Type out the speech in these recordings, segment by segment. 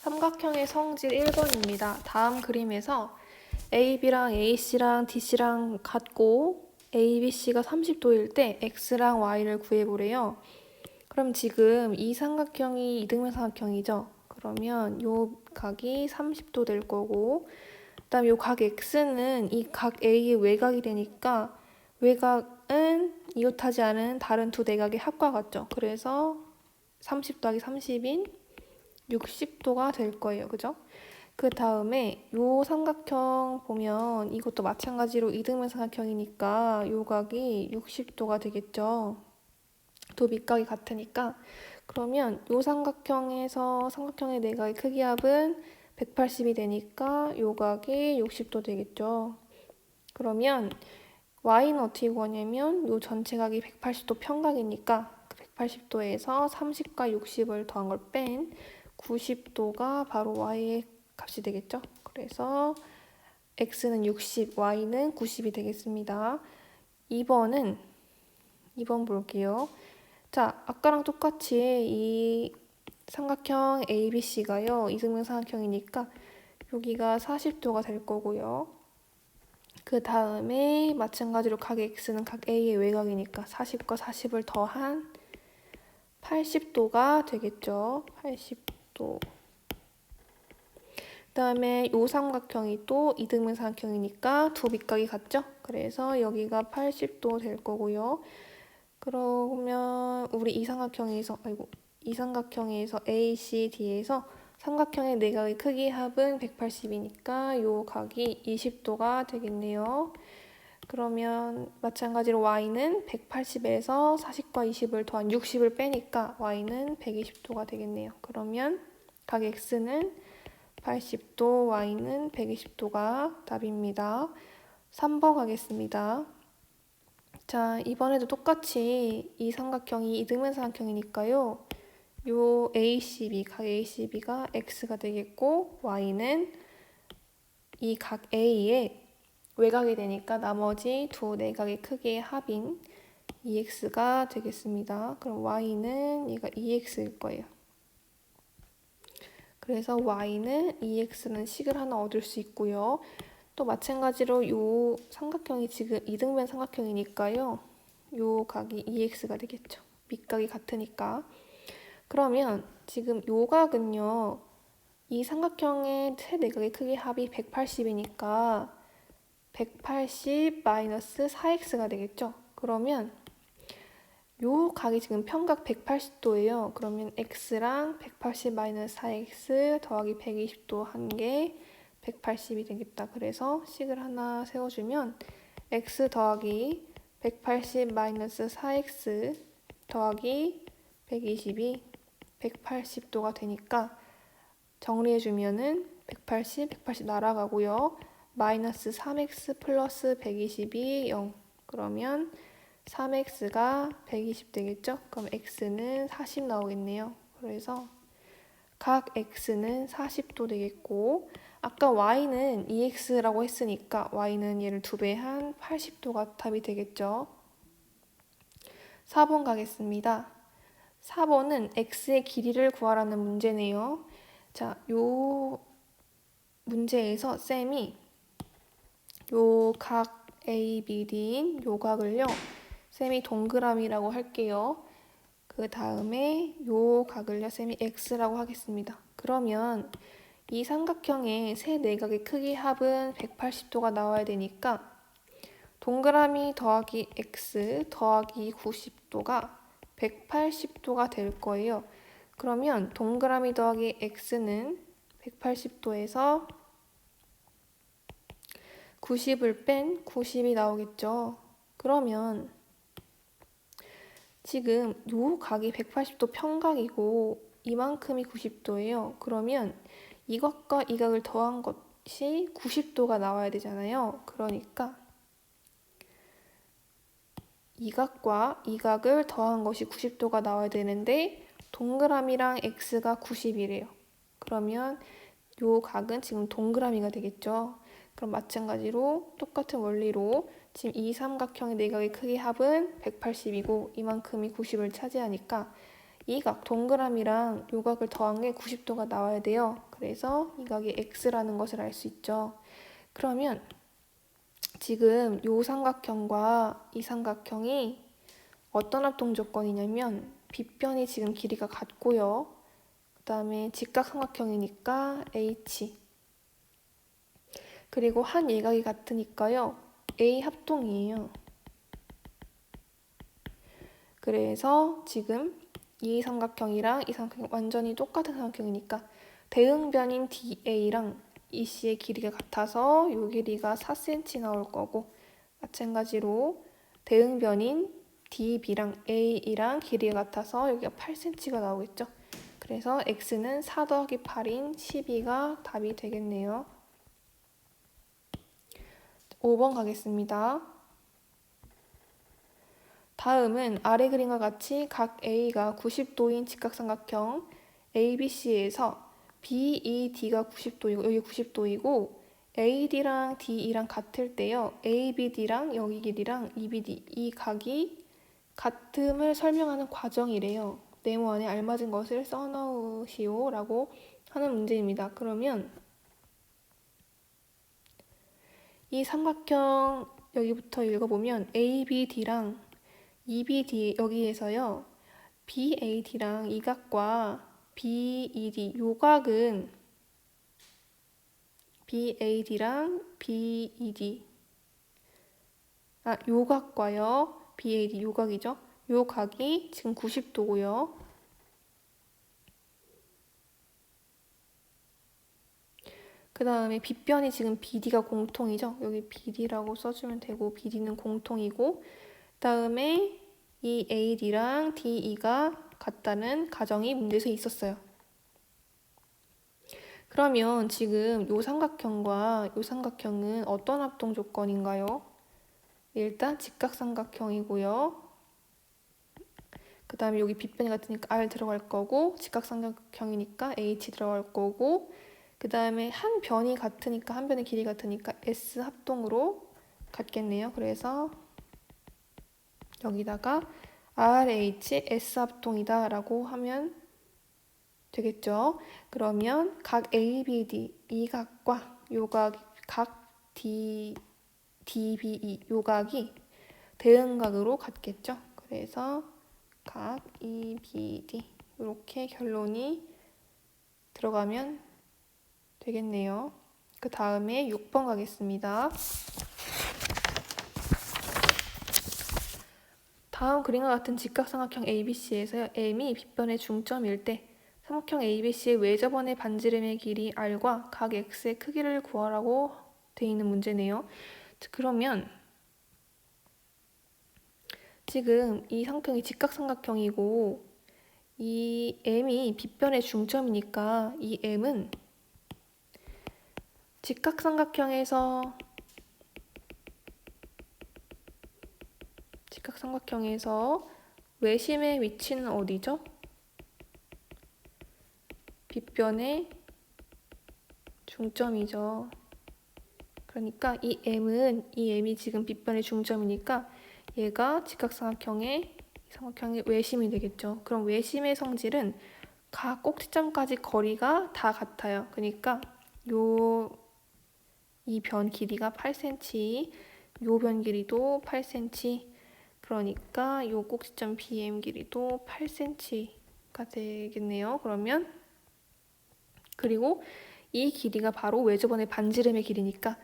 삼각형의 성질 1번입니다. 다음 그림에서 AB랑 AC랑 DC랑 같고 ABC가 30도일 때 X랑 Y를 구해보래요. 그럼 지금 이 삼각형이 이등변 삼각형이죠. 그러면 요 각이 30도 될 거고 그 다음 요 각 X는 이 각 A의 외곽이 되니까 외곽은 이웃하지 않은 다른 두 내각의 합과 같죠. 그래서 30 더하기 30인 60도가 될 거예요. 그죠? 그 다음에 요 삼각형 보면 이것도 마찬가지로 이등변 삼각형이니까 요 각이 60도가 되겠죠. 두 밑각이 같으니까. 그러면 요 삼각형에서 삼각형의 내각의 크기 합은 180이 되니까 요 각이 60도 되겠죠. 그러면 y는 어떻게 구하냐면 요 전체 각이 180도 평각이니까 180도에서 30과 60을 더한 걸 뺀 90도가 바로 y의 값이 되겠죠. 그래서 x는 60, y는 90이 되겠습니다. 2번 볼게요. 자, 아까랑 똑같이 이 삼각형 ABC가요. 이등변 삼각형이니까 여기가 40도가 될 거고요. 그 다음에 마찬가지로 각 X는 각 A의 외곽이니까 40과 40을 더한 80도가 되겠죠. 80도. 그 다음에 요 삼각형이 또 이등변 삼각형이니까 두 밑각이 같죠? 그래서 여기가 80도 될 거고요. 그러면 우리 이 삼각형에서 ACD에서 삼각형의 내각의 크기 합은 180이니까 요 각이 20도가 되겠네요. 그러면 마찬가지로 y는 180에서 40과 20을 더한 60을 빼니까 y는 120도가 되겠네요. 그러면 각 x는 80도, y는 120도가 답입니다. 3번 가겠습니다. 자, 이번에도 똑같이 이 삼각형이 이등변 삼각형이니까요. 요 ACB, 각 ACB가 x가 되겠고 y는 이 각 A의 외곽이 되니까 나머지 두 내각의 크기의 합인 2x가 되겠습니다. 그럼 y는 얘가 2x일 거예요. 그래서 y는 2x라는 식을 하나 얻을 수 있고요. 또 마찬가지로 요 삼각형이 지금 이등변 삼각형이니까요. 요 각이 2x가 되겠죠. 밑각이 같으니까. 그러면 지금 요 각은요. 이 삼각형의 세 내각의 크기 합이 180이니까 180 마이너스 4x가 되겠죠. 그러면 요 각이 지금 평각 180도예요. 그러면 x랑 180 마이너스 4x 더하기 120도 한 게 180이 되겠다. 그래서 식을 하나 세워주면 x 더하기 180 마이너스 4x 더하기 120이 180도가 되니까 정리해주면은 180 날아가고요. 마이너스 3x 플러스 120이 0. 그러면 3x가 120 되겠죠? 그럼 x는 40 나오겠네요. 그래서 각 x는 40도 되겠고 아까 y는 2x라고 했으니까 y는 얘를 2배 한 80도가 답이 되겠죠. 4번 가겠습니다. 4번은 x의 길이를 구하라는 문제네요. 자, 요 문제에서 쌤이 요 각 ABD인 요 각을요. 쌤이 동그라미라고 할게요. 그 다음에 요 각을요. 쌤이 x라고 하겠습니다. 그러면 이 삼각형의 세 내각의 크기 합은 180도가 나와야 되니까 동그라미 더하기 x 더하기 90도가 180도가 될 거예요. 그러면 동그라미 더하기 x는 180도에서 90을 뺀 90이 나오겠죠. 그러면 지금 요 각이 180도 평각이고 이만큼이 90도예요. 그러면 이 각과 이 각을 더한 것이 90도가 나와야 되잖아요. 그러니까 이 각과 이 각을 더한 것이 90도가 나와야 되는데 동그라미랑 x가 90이래요. 그러면 요 각은 지금 동그라미가 되겠죠. 그럼 마찬가지로 똑같은 원리로 지금 이 삼각형의 내각의 크기 합은 180이고 이만큼이 90을 차지하니까 이 각 동그라미랑 요 각을 더한 게 90도가 나와야 돼요. 그래서 이 각이 x라는 것을 알 수 있죠. 그러면 지금 요 삼각형과 이 삼각형이 어떤 합동 조건이냐면 빗변이 지금 길이가 같고요. 그 다음에 직각삼각형이니까 h, 그리고 한 예각이 같으니까요 a 합동이에요. 그래서 지금 이 삼각형이랑 이 삼각형이 완전히 똑같은 삼각형이니까 대응변인 DA랑 EC의 길이가 같아서 이 길이가 4cm 나올 거고, 마찬가지로 대응변인 DB랑 A랑 길이가 같아서 여기가 8cm가 나오겠죠. 그래서 X는 4 더하기 8인 12가 답이 되겠네요. 5번 가겠습니다. 다음은 아래 그림과 같이 각 A가 90도인 직각삼각형 ABC에서 BED가 90도이고 여기 90도이고 AD랑 DE랑 같을 때요. ABD랑 여기 길이랑 EBD 이 각이 같음을 설명하는 과정이래요. 네모 안에 알맞은 것을 써넣으시오 라고 하는 문제입니다. 그러면 이 삼각형 여기부터 읽어보면 ABD랑 EBD 여기에서요. BAD랑 이 각과 BED 요 각은 BAD랑 BED 요 각과요. BAD 요 각이죠. 요 각이 지금 90도고요. 그 다음에 빗변이 지금 BD가 공통이죠. 여기 BD라고 써주면 되고 BD는 공통이고, 그 다음에 이 AD랑 DE가 같다는 가정이 문제에서 있었어요. 그러면 지금 요 삼각형과 요 삼각형은 어떤 합동 조건인가요? 일단 직각삼각형이고요. 그 다음에 여기 빗변이 같으니까 R 들어갈 거고, 직각삼각형이니까 H 들어갈 거고, 그 다음에 한 변이 같으니까 한 변의 길이 같으니까 S 합동으로 같겠네요. 그래서 여기다가 RH S 합동이다 라고 하면 되겠죠. 그러면 각 ABD 이 각과 각 DBE 요 각이 대응각으로 같겠죠. 그래서 각 EBD 이렇게 결론이 들어가면 되겠네요. 그 다음에 6번 가겠습니다. 다음 그림과 같은 직각삼각형 ABC에서 M이 빗변의 중점일 때 삼각형 ABC의 외접원의 반지름의 길이 R과 각 X의 크기를 구하라고 되어 있는 문제네요. 그러면 지금 이 삼각형이 직각삼각형이고 이 M이 빗변의 중점이니까 이 M은 직각삼각형에서 외심의 위치는 어디죠? 빗변의 중점이죠. 그러니까 이 M이 지금 빗변의 중점이니까 얘가 직각삼각형의 외심이 되겠죠. 그럼 외심의 성질은 각 꼭지점까지 거리가 다 같아요. 그러니까 이 변 길이가 8cm, 요 변 길이도 8cm, 그러니까 요 꼭지점 BM 길이도 8cm가 되겠네요. 그러면 그리고 이 길이가 바로 외접원의 반지름의 길이니까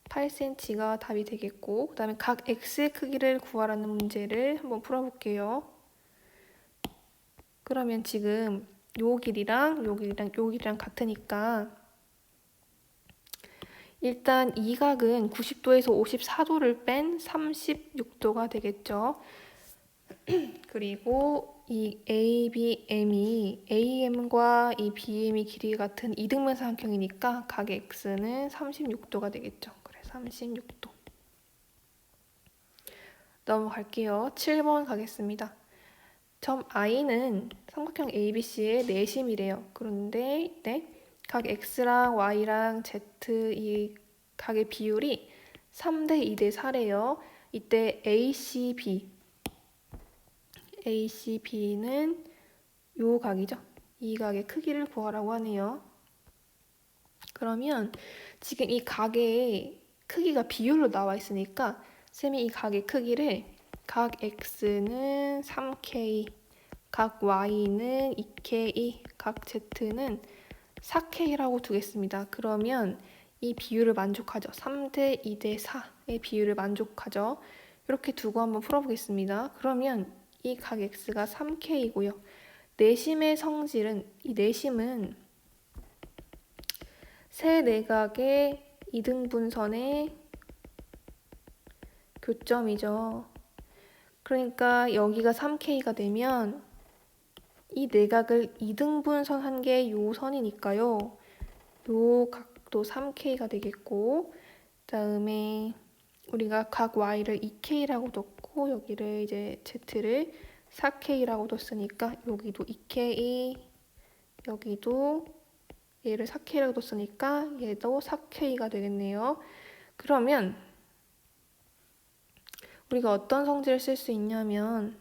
8cm가 답이 되겠고, 그 다음에 각 x의 크기를 구하라는 문제를 한번 풀어볼게요. 그러면 지금 요 길이랑 요 길이랑 같으니까 일단 이 각은 90도에서 54도를 뺀 36도가 되겠죠. 그리고 이 AM과 이 BM이 길이가 같은 이등변 삼각형이니까 각 X는 36도가 되겠죠. 그래, 36도. 넘어갈게요. 7번 가겠습니다. 점 I는 삼각형 ABC의 내심이래요. 그런데 각 X랑 Y랑 Z 이 각의 비율이 3대 2대 4래요. 이때 ACB는 요 각이죠. 이 각의 크기를 구하라고 하네요. 그러면 지금 이 각의 크기가 비율로 나와 있으니까 쌤이 이 각의 크기를 각 x는 3k, 각 y는 2k, 각 z는 4k라고 두겠습니다. 그러면 이 비율을 만족하죠. 3대 2대 4의 비율을 만족하죠. 이렇게 두고 한번 풀어보겠습니다. 그러면 이 각 x가 3k이고요. 내심의 성질은, 이 내심은 세 내각의 이등분선의 교점이죠. 그러니까 여기가 3K가 되면 이 내각을 이등분선 한 게 요 선이니까요. 요 각도 3K가 되겠고, 그다음에 우리가 각 Y를 2K라고 뒀고 여기를 이제 Z를 4K라고 뒀으니까 여기도 2K, 여기도 얘를 4K라고 뒀으니까 얘도 4K가 되겠네요. 그러면 우리가 어떤 성질을 쓸 수 있냐면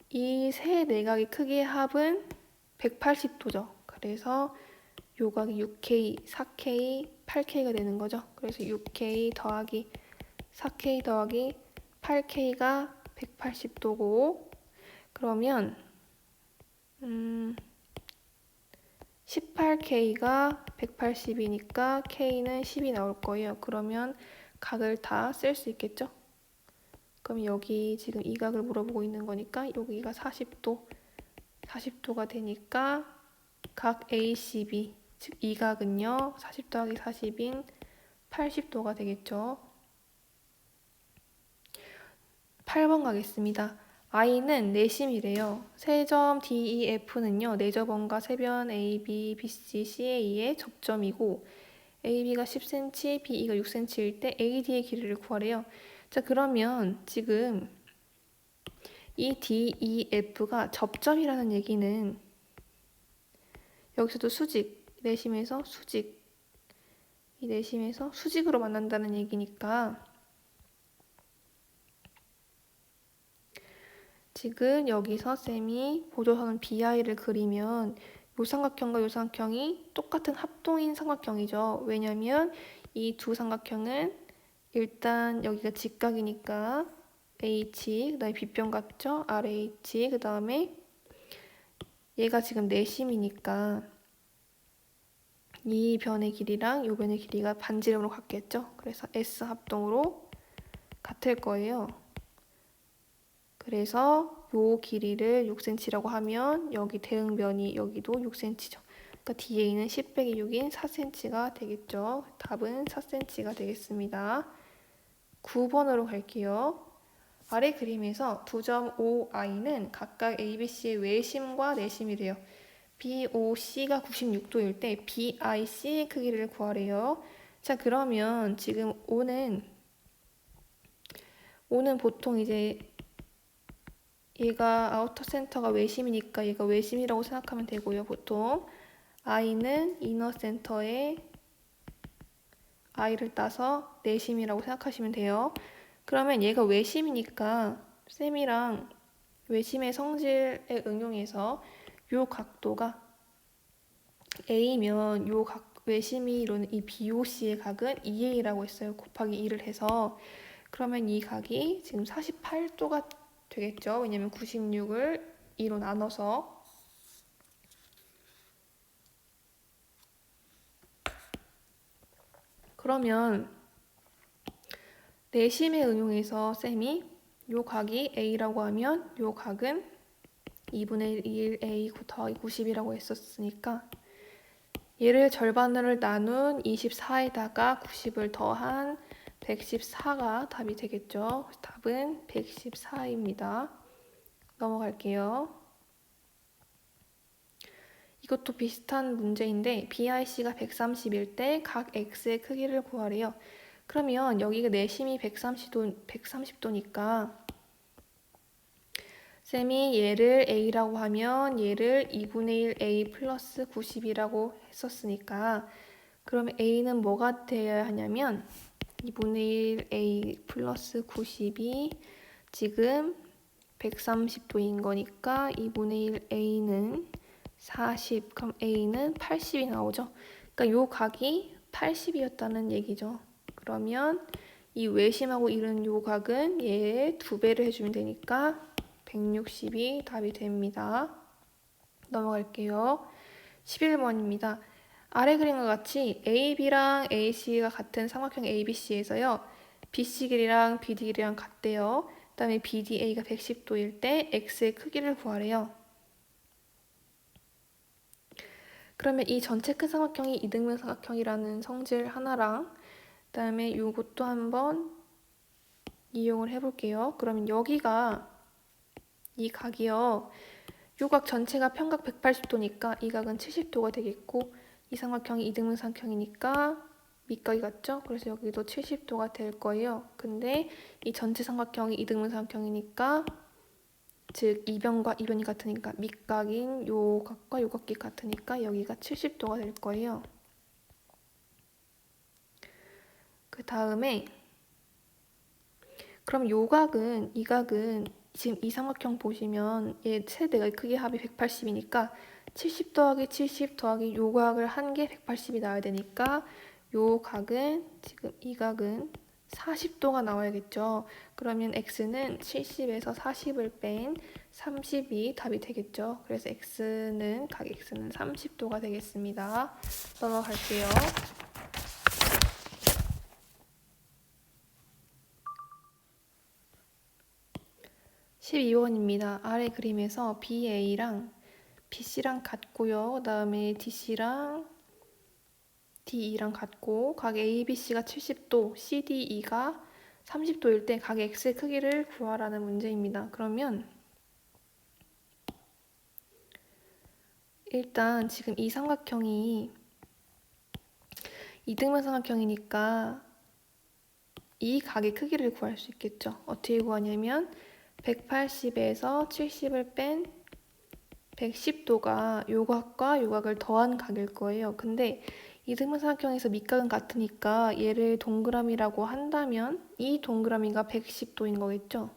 이 세 내각의 크기의 합은 180도죠. 그래서 요 각이 6K, 4K, 8K가 되는 거죠. 그래서 6K 더하기 4K 더하기 8K가 180도고 그러면 18K가 180이니까 K는 10이 나올 거예요. 그러면 각을 다 쓸 수 있겠죠? 그럼 여기 지금 이 각을 물어보고 있는 거니까 여기가 40도가 되니까 각 ACB, 즉 이 각은요 40 더하기 40인 80도가 되겠죠. 8번 가겠습니다. I는 내심이래요. 세점 DEF는요 내저번과 세변 AB, BC, CA의 접점이고 AB가 10cm, BE가 6cm일 때 AD의 길이를 구하래요. 자, 그러면 지금 이 DEF가 접점이라는 얘기는 여기서도 수직, 내심에서 수직, 이 내심에서 수직으로 만난다는 얘기니까 지금 여기서 쌤이 보조선은 BI를 그리면 요 삼각형과 요 삼각형이 똑같은 합동인 삼각형이죠. 왜냐면 이 두 삼각형은 일단 여기가 직각이니까 H, 그 다음에 빗변 같죠? RH, 그 다음에 얘가 지금 내심이니까 이 변의 길이랑 이 변의 길이가 반지름으로 같겠죠? 그래서 S 합동으로 같을 거예요. 그래서 요 길이를 6cm라고 하면 여기 대응변이 여기도 6cm죠. 그러니까 DA는 10 빼기 6인 4cm가 되겠죠. 답은 4cm가 되겠습니다. 9번으로 갈게요. 아래 그림에서 9.5i는 각각 ABC의 외심과 내심이래요. BOC가 96도일 때 BIC의 크기를 구하래요. 자, 그러면 지금 O는 보통 이제 얘가 아우터 센터가 외심이니까 얘가 외심이라고 생각하면 되고요. 보통 I는 이너 센터에 I를 따서 내심이라고 생각하시면 돼요. 그러면 얘가 외심이니까 쌤이랑 외심의 성질에 응용해서 요 각도가 A면 요 각 외심이 이루는 이 BOC의 각은 2A라고 했어요. 곱하기 2를 해서 그러면 이 각이 지금 48도가 되겠죠. 왜냐면 96을 2로 나눠서 그러면 내심에 응용해서 쌤이 요 각이 A라고 하면 요 각은 2분의 1 A 더하기 90이라고 했었으니까 얘를 절반을 나눈 24에다가 90을 더한 114가 답이 되겠죠. 답은 114입니다. 넘어갈게요. 이것도 비슷한 문제인데 BIC가 130일 때 각 X의 크기를 구하래요. 그러면 여기가 내심이 130도니까 쌤이 얘를 A라고 하면 얘를 2분의 1 A 플러스 90이라고 했었으니까 그러면 A는 뭐가 되어야 하냐면 2분의 1 A 플러스 90이 지금 130도인 거니까 2분의 1 A는 40, 그럼 A는 80이 나오죠. 그러니까 요 각이 80이었다는 얘기죠. 그러면 이 외심하고 이른 요 각은 얘의 2배를 해주면 되니까 160이 답이 됩니다. 넘어갈게요. 11번입니다. 아래 그림과 같이 AB랑 AC가 같은 삼각형 ABC에서요. BC 길이랑 BD 길이랑 같대요. 그 다음에 BDA가 110도일 때 X의 크기를 구하래요. 그러면 이 전체 큰 삼각형이 이등분 삼각형이라는 성질 하나랑 그 다음에 이것도 한번 이용을 해볼게요. 그러면 여기가 이 각이요. 요 각 전체가 평각 180도니까 이 각은 70도가 되겠고 이 삼각형이 이등분 삼각형이니까 밑각이 같죠? 그래서 여기도 70도가 될 거예요. 근데 이 전체 삼각형이 이등분 삼각형이니까 즉 이변과 이변이 같으니까 밑각인 요 각과 요 각이 같으니까 여기가 70도가 될 거예요. 그 다음에 그럼 요 각은 이 각은 지금 이 삼각형 보시면 얘 세대가 크기 합이 180이니까 70 더하기 70 더하기 요 각을 한 게 180이 나와야 되니까 요 각은 지금 이 각은 40도가 나와야겠죠. 그러면 x는 70에서 40을 뺀 30이 답이 되겠죠. 그래서 각 x는 30도가 되겠습니다. 넘어갈게요. 12번입니다. 아래 그림에서 BA랑 BC랑 같고요. 그 다음에 DC랑 DE랑 같고 각 ABC가 70도, CDE가 30도일 때 각 X의 크기를 구하라는 문제입니다. 그러면 일단 지금 이 삼각형이 이등분 삼각형이니까 이 각의 크기를 구할 수 있겠죠. 어떻게 구하냐면 180에서 70을 뺀 110도가 요 각과 요 각을 더한 각일 거예요. 근데 이등분 삼각형에서 밑각은 같으니까 얘를 동그라미라고 한다면 이 동그라미가 110도인 거겠죠.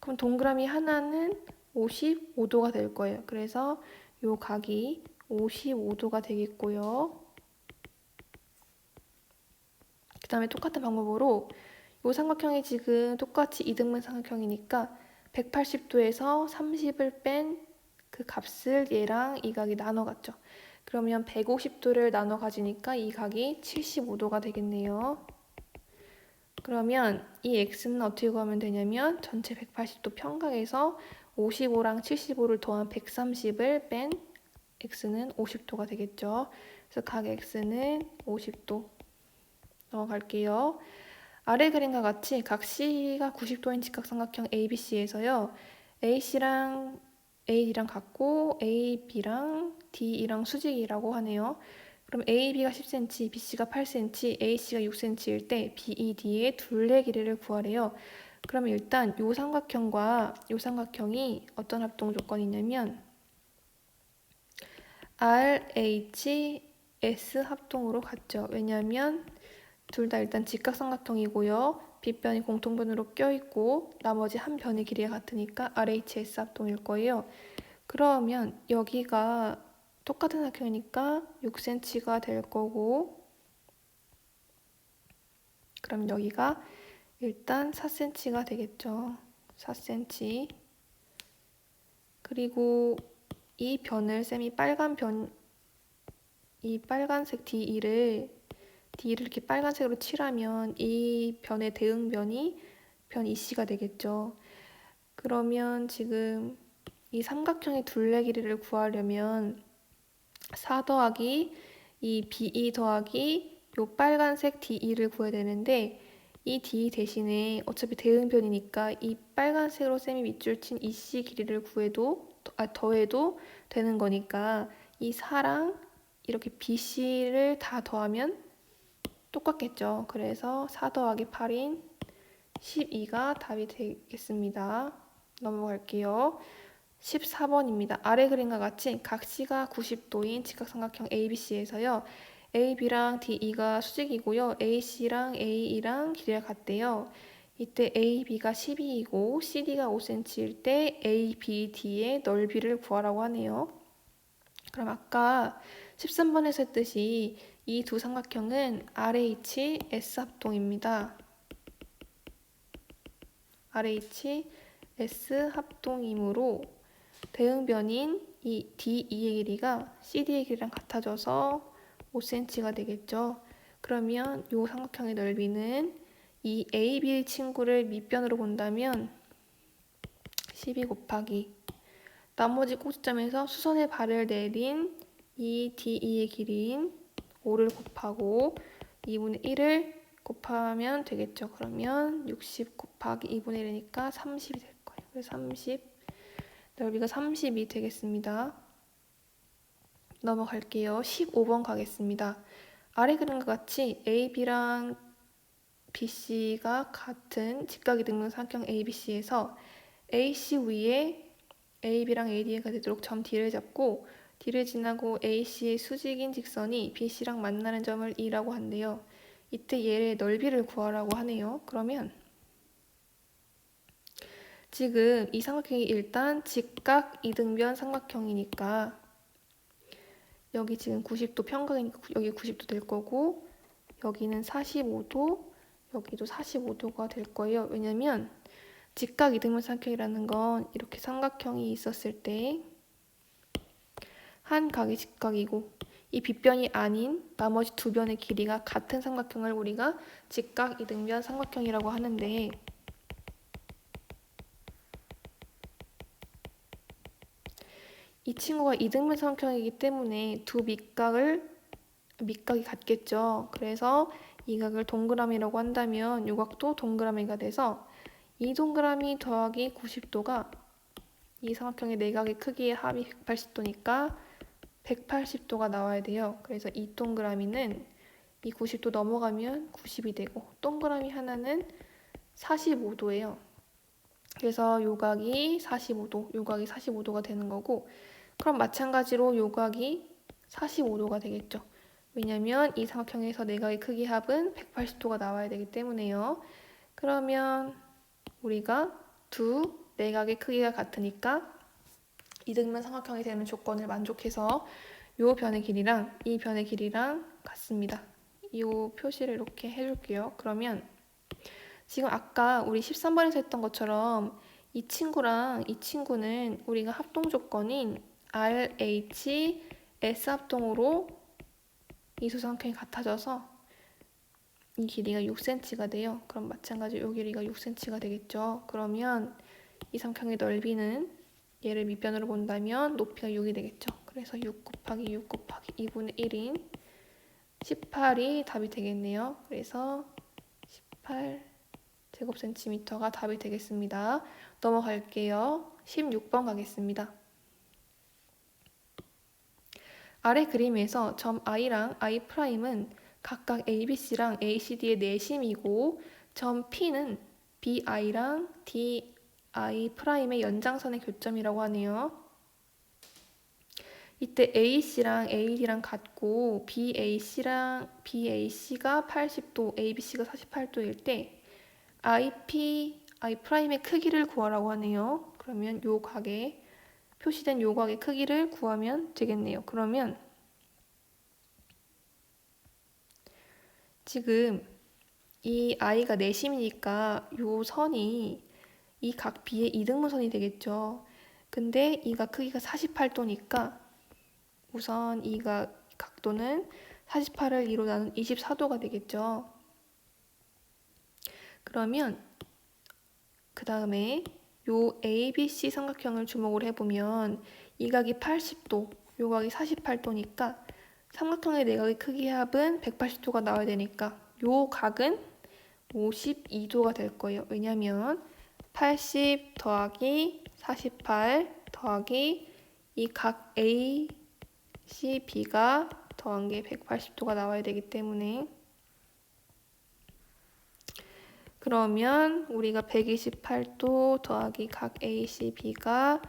그럼 동그라미 하나는 55도가 될 거예요. 그래서 요 각이 55도가 되겠고요. 그 다음에 똑같은 방법으로 요 삼각형이 지금 똑같이 이등분 삼각형이니까 180도에서 30을 뺀 그 값을 얘랑 이 각이 나눠갔죠. 그러면 150도를 나눠 가지니까 이 각이 75도가 되겠네요. 그러면 이 x는 어떻게 구하면 되냐면 전체 180도 평각에서 55랑 75를 더한 130을 뺀 x는 50도가 되겠죠. 그래서 각 x는 50도. 넘어갈게요. 아래 그림과 같이 각 C가 90도인 직각삼각형 ABC에서요. AC랑 AD랑 같고 AB랑 DE랑 수직이라고 하네요. 그럼 AB가 10cm, BC가 8cm, AC가 6cm일 때 BED의 둘레 길이를 구하래요. 그러면 일단 요 삼각형과 요 삼각형이 어떤 합동 조건이 있냐면 RHS 합동으로 같죠. 왜냐하면 둘 다 일단 직각삼각형이고요. 빗변이 공통변으로 껴있고 나머지 한 변의 길이가 같으니까 RHS 합동일 거예요. 그러면 여기가 똑같은 삼각형이니까 6cm가 될 거고 그럼 여기가 일단 4cm가 되겠죠. 4cm. 그리고 이 변을 쌤이 이 빨간색 D를 이렇게 빨간색으로 칠하면 이 변의 대응변이 변 EC가 되겠죠. 그러면 지금 이 삼각형의 둘레 길이를 구하려면 4 더하기 이 BE 더하기 요 빨간색 DE를 구해야 되는데 이 D 대신에 어차피 대응변이니까 이 빨간색으로 쌤이 밑줄 친 EC 길이를 더해도 되는 거니까 이 4랑 이렇게 BC를 다 더하면 똑같겠죠. 그래서 4 더하기 8인 12가 답이 되겠습니다. 넘어갈게요. 14번입니다. 아래 그림과 같이 각 C가 90도인 직각삼각형 ABC에서요. AB랑 DE가 수직이고요. AC랑 AE랑 길이가 같대요. 이때 AB가 12이고 CD가 5cm일 때 ABD의 넓이를 구하라고 하네요. 그럼 아까 13번에서 했듯이 이 두 삼각형은 RH, S합동입니다. RH, S합동이므로 대응변인 이 D2의 길이가 CD의 길이랑 같아져서 5cm가 되겠죠. 그러면 이 삼각형의 넓이는 이 AB 친구를 밑변으로 본다면 12 곱하기 나머지 꼭지점에서 수선의 발을 내린 이 D2의 길이인 5를 곱하고 2분의 1을 곱하면 되겠죠. 그러면 60 곱하기 2분의 1이니까 30이 될 거예요. 그래서 30, 넓이가 30이 되겠습니다. 넘어갈게요. 15번 가겠습니다. 아래 그림과 같이 AB랑 BC가 같은 직각이등분 삼각형 ABC에서 AC 위에 AB랑 AD가 되도록 점 D를 잡고 D를 지나고 AC의 수직인 직선이 BC랑 만나는 점을 E라고 한대요. 이때 얘의 넓이를 구하라고 하네요. 그러면 지금 이 삼각형이 일단 직각 이등변 삼각형이니까 여기 지금 90도 평각이니까 여기 90도 될 거고 여기는 45도, 여기도 45도가 될 거예요. 왜냐면 직각 이등변 삼각형이라는 건 이렇게 삼각형이 있었을 때 한 각이 직각이고 이 빗변이 아닌 나머지 두 변의 길이가 같은 삼각형을 우리가 직각 이등변 삼각형이라고 하는데 이 친구가 이등변 삼각형이기 때문에 두 밑각이 같겠죠. 그래서 이 각을 동그라미라고 한다면 이 각도 동그라미가 돼서 이 동그라미 더하기 90도가 이 삼각형의 내각의 크기의 합이 180도니까 180도가 나와야 돼요. 그래서 이 동그라미는 이 90도 넘어가면 90이 되고 동그라미 하나는 45도예요. 그래서 요각이 45도, 요각이 45도가 되는 거고 그럼 마찬가지로 요각이 45도가 되겠죠. 왜냐면 이 삼각형에서 내각의 크기 합은 180도가 나와야 되기 때문에요. 그러면 우리가 두 내각의 크기가 같으니까 이등변 삼각형이 되는 조건을 만족해서 요 변의 길이랑 이 변의 길이랑 같습니다. 이 표시를 이렇게 해줄게요. 그러면 지금 아까 우리 13번에서 했던 것처럼 이 친구랑 이 친구는 우리가 합동 조건인 RH, S 합동으로 이 두 삼각형이 같아져서 이 길이가 6cm가 돼요. 그럼 마찬가지로 이 길이가 6cm가 되겠죠. 그러면 이 삼각형의 넓이는 얘를 밑변으로 본다면 높이가 6이 되겠죠. 그래서 6 곱하기 6 곱하기 2분의 1인 18이 답이 되겠네요. 그래서 18 제곱센티미터가 답이 되겠습니다. 넘어갈게요. 16번 가겠습니다. 아래 그림에서 점 I랑 I'은 각각 ABC랑 ACD의 내심이고 점 P는 BI랑 DI'의 연장선의 교점이라고 하네요. 이때 AC랑 AD랑 같고 BAC가 80도, ABC가 48도일 때 I'의 크기를 구하라고 하네요. 그러면 요 각의 표시된 요 각의 크기를 구하면 되겠네요. 그러면 지금 이 I가 내심이니까 요 선이 이 각 B의 이등분선이 되겠죠. 근데 이가 크기가 48도니까 우선 이 각도는 48을 2로 나눈 24도가 되겠죠. 그러면 그 다음에 요 ABC 삼각형을 주목을 해보면 이 각이 80도, 요 각이 48도니까 삼각형의 내각의 크기 합은 180도가 나와야 되니까 요 각은 52도가 될 거예요. 왜냐면 80 더하기 48 더하기 이 각 ACB가 더한 게 180도가 나와야 되기 때문에 그러면 우리가 128도 더하기 각 ACB가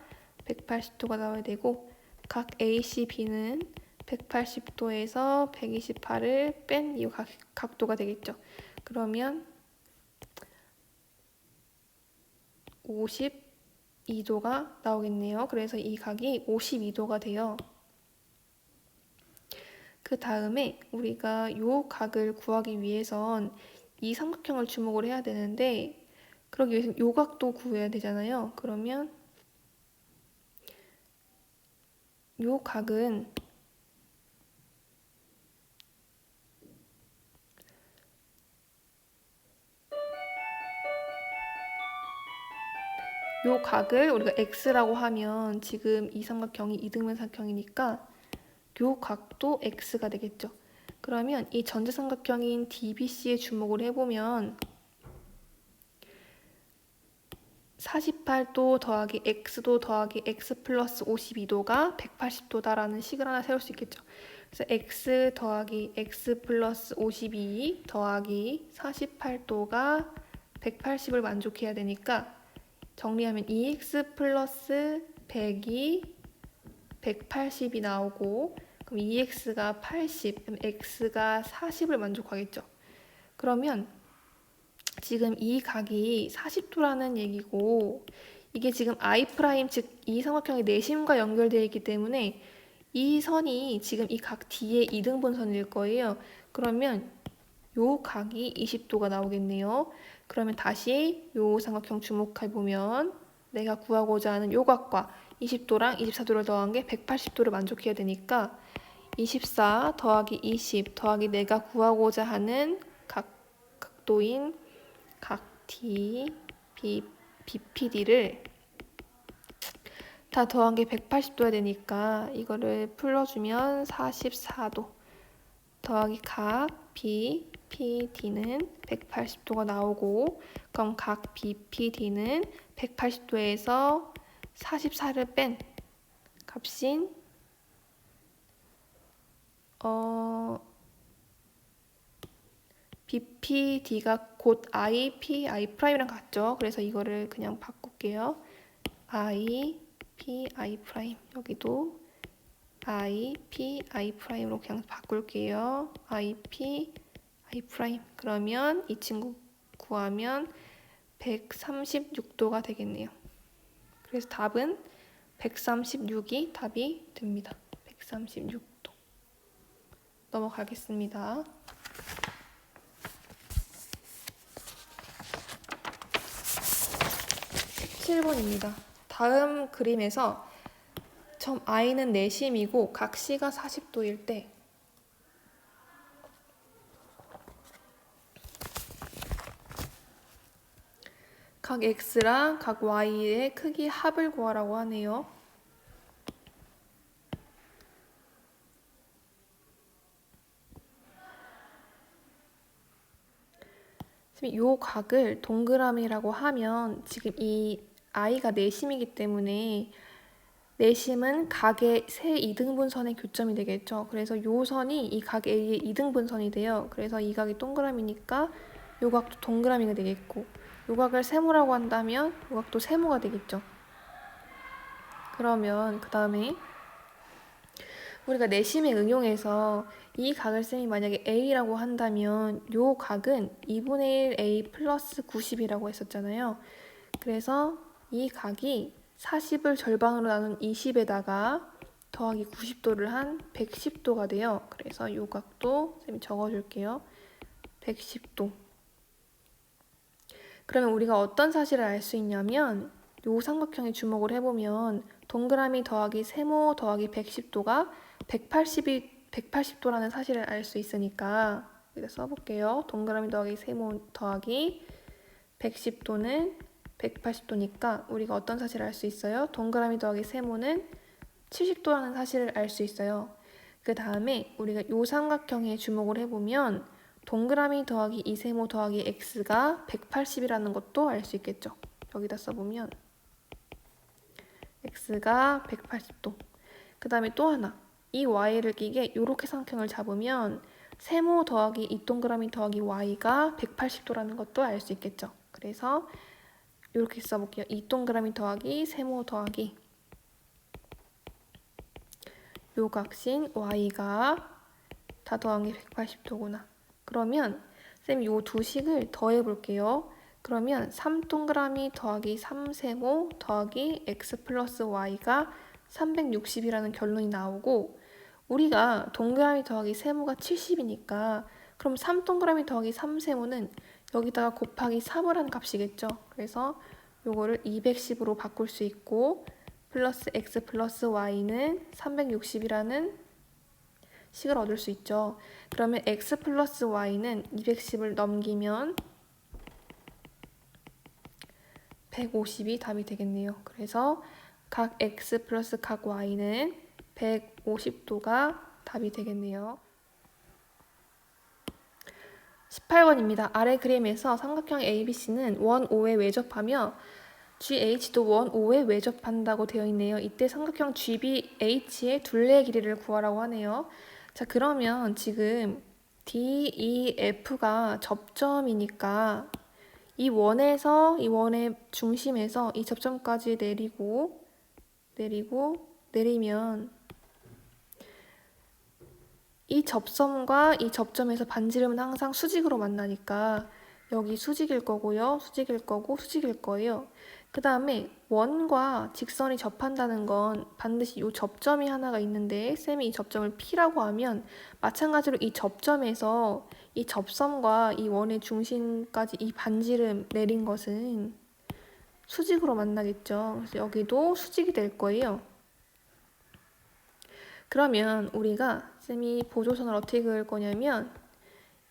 180도가 나와야 되고 각 ACB는 180도에서 128을 뺀 이 각도가 되겠죠. 그러면 52도가 나오겠네요. 그래서 이 각이 52도가 돼요. 그 다음에 우리가 이 각을 구하기 위해선 이 삼각형을 주목을 해야 되는데, 그러기 위해서 이 각도 구해야 되잖아요. 그러면 이 각은 이 각을 우리가 x라고 하면 지금 이 삼각형이 이등변 삼각형이니까 이 각도 x가 되겠죠. 그러면 이 전자삼각형인 DBC에 주목을 해보면 48도 더하기 x도 더하기 x 플러스 52도가 180도다라는 식을 하나 세울 수 있겠죠. 그래서 x 더하기 x 플러스 52 더하기 48도가 180을 만족해야 되니까 정리하면 2x 플러스 100이 180이 나오고, 그럼 2x가 80, 그럼 x가 40을 만족하겠죠. 그러면 지금 이 각이 40도라는 얘기고, 이게 지금 I', 즉 이 삼각형의 내심과 연결되어 있기 때문에 이 선이 지금 이 각 D의 이등분선일 거예요. 그러면 요 각이 20도가 나오겠네요. 그러면 다시 요 삼각형 주목해보면 내가 구하고자 하는 요 각과 20도랑 24도를 더한 게 180도를 만족해야 되니까 24 더하기 20 더하기 내가 구하고자 하는 각도인 각 D, BPD를 다 더한 게 180도야 되니까 이거를 풀어주면 44도 더하기 각 BPD는 180도가 나오고, 그럼 각 BPD는 180도에서 44를 뺀 값인 BPD가 곧 IPI'랑 같죠. 그래서 이거를 그냥 바꿀게요. IPI', 여기도 IPI'로 그냥 바꿀게요. IPI'. 그러면 이 친구 구하면 136도가 되겠네요. 그래서 답은 136이 답이 됩니다. 136도. 넘어가겠습니다. 7번입니다. 다음 그림에서 점 I는 내심이고 각 C가 40도일 때 각 X랑 각 Y의 크기 합을 구하라고 하네요. 이 각을 동그라미라고 하면 지금 이 I가 내심이기 때문에 내심은 각의 세 이등분선의 교점이 되겠죠. 그래서 이 선이 이 각 A의 이등분선이 돼요. 그래서 이 각이 동그라미니까 이 각도 동그라미가 되겠고, 이 각을 세모라고 한다면 이 각도 세모가 되겠죠. 그러면 그 다음에 우리가 내심에 응용해서 이 각을 쌤이 만약에 A라고 한다면 이 각은 2분의 1 A 플러스 90이라고 했었잖아요. 그래서 이 각이 40을 절반으로 나눈 20에다가 더하기 90도를 한 110도가 돼요. 그래서 이 각도 쌤이 적어줄게요. 110도. 그러면 우리가 어떤 사실을 알 수 있냐면 이 삼각형에 주목을 해보면 동그라미 더하기 세모 더하기 110도가 180도라는 사실을 알 수 있으니까 여기다 써볼게요. 동그라미 더하기 세모 더하기 110도는 180도니까 우리가 어떤 사실을 알 수 있어요? 동그라미 더하기 세모는 70도라는 사실을 알 수 있어요. 그 다음에 우리가 이 삼각형에 주목을 해보면 동그라미 더하기 이세모 더하기 x가 180이라는 것도 알 수 있겠죠. 여기다 써보면 x가 180도. 그 다음에 또 하나, 이 y를 끼게 이렇게 삼각형을 잡으면 세모 더하기 이 동그라미 더하기 y가 180도라는 것도 알 수 있겠죠. 그래서 이렇게 써볼게요. 이 동그라미 더하기 세모 더하기 요 각신 y가 다 더한 게 180도구나. 그러면 쌤이 요 두 식을 더해 볼게요. 그러면 3동그라미 더하기 3세모 더하기 x 플러스 y가 360이라는 결론이 나오고, 우리가 동그라미 더하기 세모가 70이니까 그럼 3동그라미 더하기 3세모는 여기다가 곱하기 3을 한 값이겠죠. 그래서 요거를 210으로 바꿀 수 있고, 플러스 x 플러스 y는 360이라는 식을 얻을 수 있죠. 그러면 x 플러스 y는 210을 넘기면 150이 답이 되겠네요. 그래서 각 x 플러스 각 y는 150도가 답이 되겠네요. 18번입니다. 아래 그림에서 삼각형 ABC는 원 O에 외접하며 GH도 원 O에 외접한다고 되어 있네요. 이때 삼각형 GBH의 둘레의 길이를 구하라고 하네요. 자, 그러면 지금 DEF가 접점이니까 이 원에서 이 원의 중심에서 이 접점까지 내리면 이 접점과 이 접점에서 반지름은 항상 수직으로 만나니까 여기 수직일 거고요. 수직일 거고 수직일 거예요. 그 다음에 원과 직선이 접한다는 건 반드시 이 접점이 하나가 있는데 쌤이 이 접점을 P라고 하면 마찬가지로 이 접점에서 이 접선과 이 원의 중심까지 이 반지름 내린 것은 수직으로 만나겠죠. 그래서 여기도 수직이 될 거예요. 그러면 우리가 쌤이 보조선을 어떻게 그을 거냐면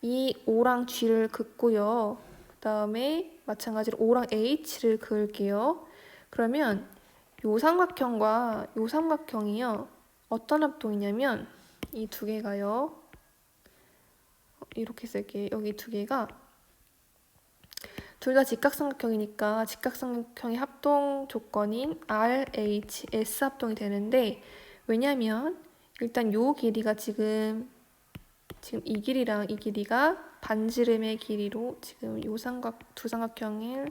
이 O랑 G를 긋고요. 그 다음에 마찬가지로 O랑 H를 그을게요. 그러면 요 삼각형과 요 삼각형이요. 어떤 합동이냐면 이 두 개가요. 이렇게 쓸게요. 여기 두 개가 둘 다 직각삼각형이니까 직각삼각형의 합동 조건인 RHS 합동이 되는데, 왜냐면 일단 요 길이가 지금 이 길이랑 이 길이가 반지름의 길이로 지금 요 두 삼각형의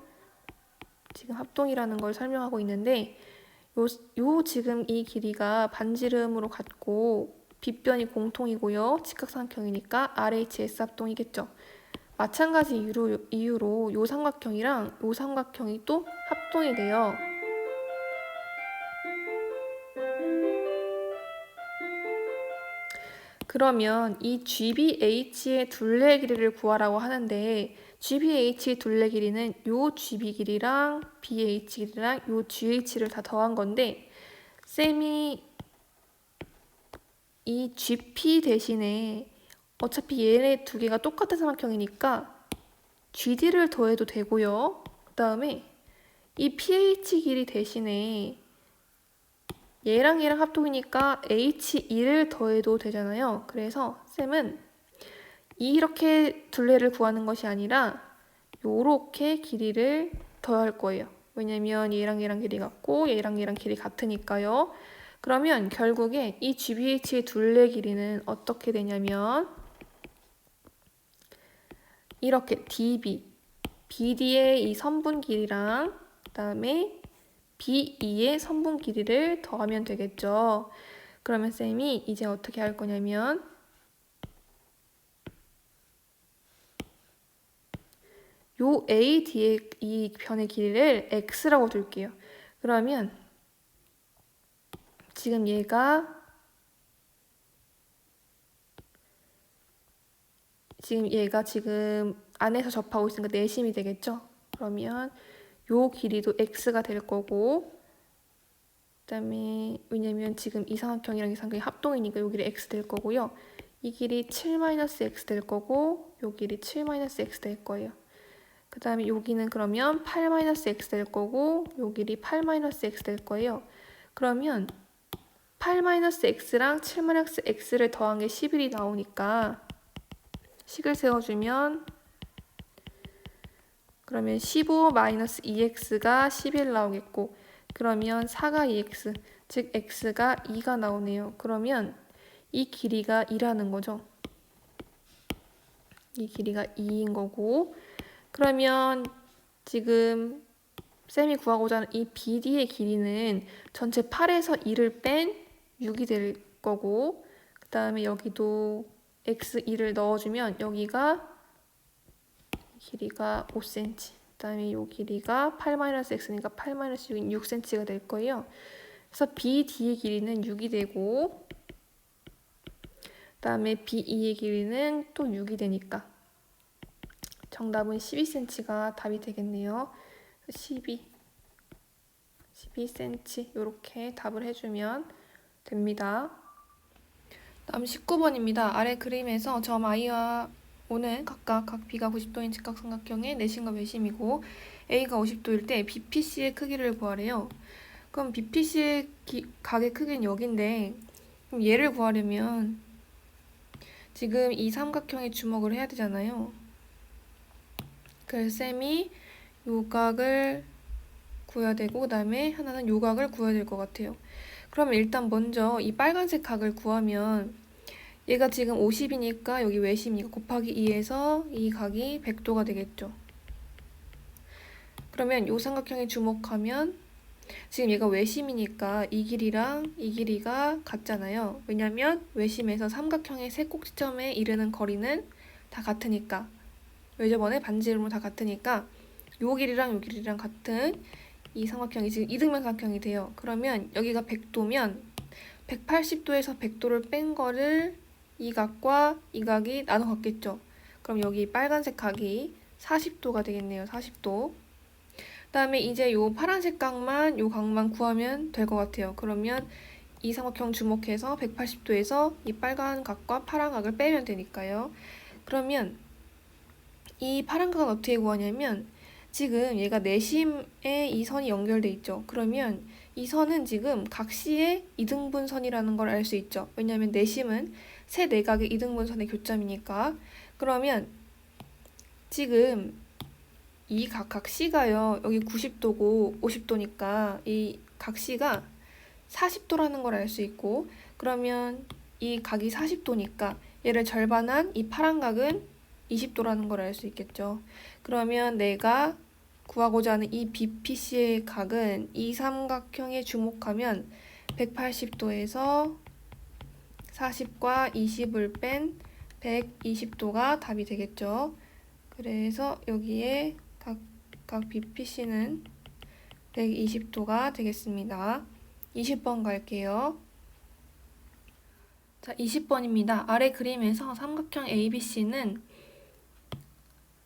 지금 합동이라는 걸 설명하고 있는데, 요 지금 이 길이가 반지름으로 같고 빗변이 공통이고요. 직각삼각형이니까 RHS 합동이겠죠. 마찬가지 이유로 요 삼각형이랑 요 삼각형이 또 합동이 돼요. 그러면 이 GBH의 둘레 길이를 구하라고 하는데, GBH의 둘레 길이는 요 GB 길이랑 BH 길이랑 요 GH를 다 더한 건데, 쌤이 이 GP 대신에 어차피 얘네 두 개가 똑같은 삼각형이니까 GD를 더해도 되고요. 그 다음에 이 PH 길이 대신에 얘랑 합동이니까 H2를 더해도 되잖아요. 그래서 쌤은 이렇게 둘레를 구하는 것이 아니라 요렇게 길이를 더할 거예요. 왜냐면 얘랑 길이 같고 얘랑 길이 같으니까요. 그러면 결국에 이 GBH의 둘레 길이는 어떻게 되냐면 이렇게 DB, BD의 이 선분 길이랑 그 다음에 B2의 선분 길이를 더하면 되겠죠. 그러면 쌤이 이제 어떻게 할 거냐면 요 AD의 이 변의 길이를 X라고 둘게요. 그러면 지금 얘가 지금 안에서 접하고 있으니까 내심이 되겠죠. 그러면 요 길이도 x가 될 거고, 그다음에 왜냐면 지금 이 삼각형이랑 이 삼각형이 합동이니까 요 길이 x 될 거고요. 이 길이 7-x 될 거고, 요 길이 7-x 될 거예요. 그 다음에 여기는 그러면 8-x 될 거고, 요 길이 8-x 될 거예요. 그러면 8-x랑 7-x를 더한 게 11이 나오니까 식을 세워주면 그러면 15-2x가 11 나오겠고, 그러면 4가 2x, 즉 x가 2가 나오네요. 그러면 이 길이가 2라는 거죠. 이 길이가 2인 거고, 그러면 지금 쌤이 구하고자 하는 이 BD의 길이는 전체 8에서 2를 뺀 6이 될 거고, 그 다음에 여기도 x2를 넣어주면 여기가 길이가 5cm, 그다음에 요 길이가 8-x니까 8-6cm가 될 거예요. 그래서 BD의 길이는 6이 되고 그다음에 BE의 길이는 또 6이 되니까 정답은 12cm가 답이 되겠네요. 12cm 이렇게 답을 해주면 됩니다. 다음 19번입니다. 아래 그림에서 점 I와 O는 각각 B가 90도인 직각삼각형의 내심과 외심이고 A가 50도일 때 BPC의 크기를 구하래요. 그럼 BPC의 각의 크기는 여기인데 그럼 얘를 구하려면 지금 이 삼각형에 주목을 해야 되잖아요. 그래서 쌤이 요 각을 구해야 되고 그 다음에 하나는 요 각을 구해야 될 것 같아요. 그러면 일단 먼저 이 빨간색 각을 구하면 얘가 지금 50이니까 여기 외심이니까 곱하기 2해서 이 각이 100도가 되겠죠. 그러면 요 삼각형에 주목하면 지금 얘가 외심이니까 이 길이랑 이 길이가 같잖아요. 왜냐면 외심에서 삼각형의 세 꼭지점에 이르는 거리는 다 같으니까 외접원의 반지름으로 다 같으니까 요 길이랑 요 길이랑 같은 이 삼각형이 지금 이등변 삼각형이 돼요. 그러면 여기가 100도면 180도에서 100도를 뺀 거를 이 각과 이 각이 나눠 갖겠죠. 그럼 여기 빨간색 각이 40도가 되겠네요. 40도. 그다음에 이제 요 파란색 각만 요 각만 구하면 될 것 같아요. 그러면 이 삼각형 주목해서 180도에서 이 빨간 각과 파란 각을 빼면 되니까요. 그러면 이 파란 각은 어떻게 구하냐면 지금 얘가 내심에 이 선이 연결돼 있죠. 그러면 이 선은 지금 각시의 이등분선이라는 걸 알 수 있죠. 왜냐하면 내심은 세 내각의 이등분선의 교점이니까. 그러면 지금 이 각시가요. 여기 90도고 50도니까 이 각시가 40도라는 걸 알 수 있고 그러면 이 각이 40도니까 얘를 절반한 이 파란 각은 20도라는 걸 알 수 있겠죠. 그러면 내가 구하고자 하는 이 BPC의 각은 이 삼각형에 주목하면 180도에서 40과 20을 뺀 120도가 답이 되겠죠. 그래서 여기에 각 BPC는 120도가 되겠습니다. 20번 갈게요. 자, 20번입니다. 아래 그림에서 삼각형 ABC는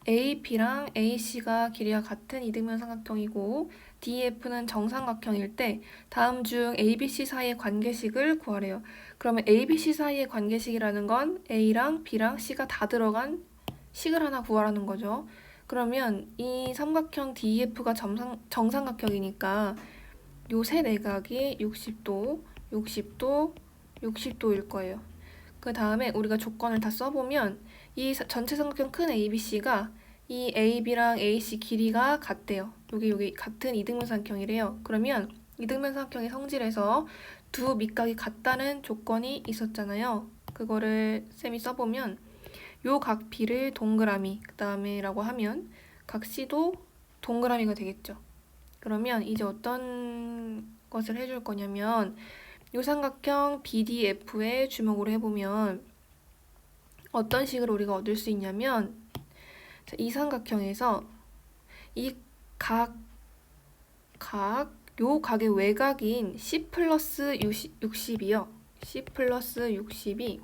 AB랑 AC가 길이가 같은 이등변 삼각형이고 DEF는 정삼각형일 때 다음 중 ABC 사이의 관계식을 구하래요. 그러면 ABC 사이의 관계식이라는 건 A랑 B랑 C가 다 들어간 식을 하나 구하라는 거죠. 그러면 이 삼각형 DEF가 정삼각형이니까 요 세 내각이 60도, 60도, 60도일 거예요. 그 다음에 우리가 조건을 다 써보면 이 전체 삼각형 큰 ABC가 이 AB랑 AC 길이가 같대요. 여기 같은 이등변 삼각형이래요. 그러면 이등변 삼각형의 성질에서 두 밑각이 같다는 조건이 있었잖아요. 그거를 쌤이 써보면 요 각 B를 동그라미 그 다음에 라고 하면 각 C도 동그라미가 되겠죠. 그러면 이제 어떤 것을 해줄 거냐면 요 삼각형 BDF에 주목을 해보면 어떤 식으로 우리가 얻을 수 있냐면 이 삼각형에서 이 요 각의 외곽인 C 플러스 60이요. C 플러스 60이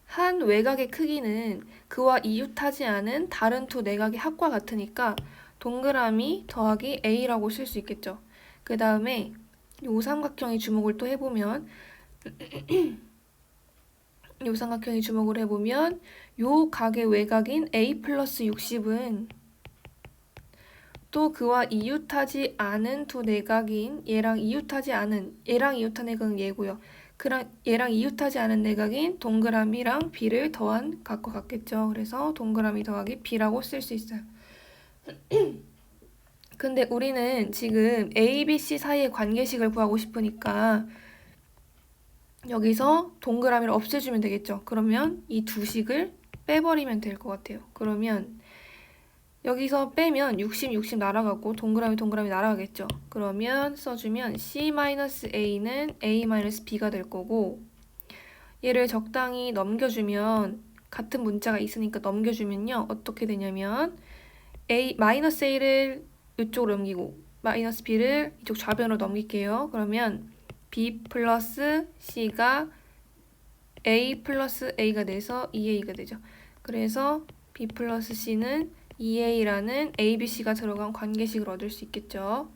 한 외곽의 크기는 그와 이웃하지 않은 다른 두 내각의 합과 같으니까 동그라미 더하기 A라고 쓸 수 있겠죠. 그 다음에 요 삼각형의 주목을 또 해보면 요 삼각형의 주목을 해보면 요 각의 외곽인 A 플러스 60은 또 그와 이웃하지 않은 두 내각인 얘랑 이웃한 내각은 얘고요. 얘랑 이웃하지 않은 내각인 동그라미랑 B를 더한 각과 같겠죠. 그래서 동그라미 더하기 B라고 쓸 수 있어요. 근데 우리는 지금 A, B, C 사이의 관계식을 구하고 싶으니까 여기서 동그라미를 없애주면 되겠죠. 그러면 이 두 식을 빼버리면 될 것 같아요. 그러면 여기서 빼면 60 날아가고 동그라미 날아가겠죠. 그러면 써주면 C-A는 A-B가 될 거고 얘를 적당히 넘겨주면 같은 문자가 있으니까 넘겨주면요. 어떻게 되냐면 마이너스 A를 이쪽으로 넘기고 마이너스 B를 이쪽 좌변으로 넘길게요. 그러면 B 플러스 C가 A 플러스 A가 돼서 2A가 되죠. 그래서 B 플러스 C는 2A라는 A, B, C가 들어간 관계식을 얻을 수 있겠죠.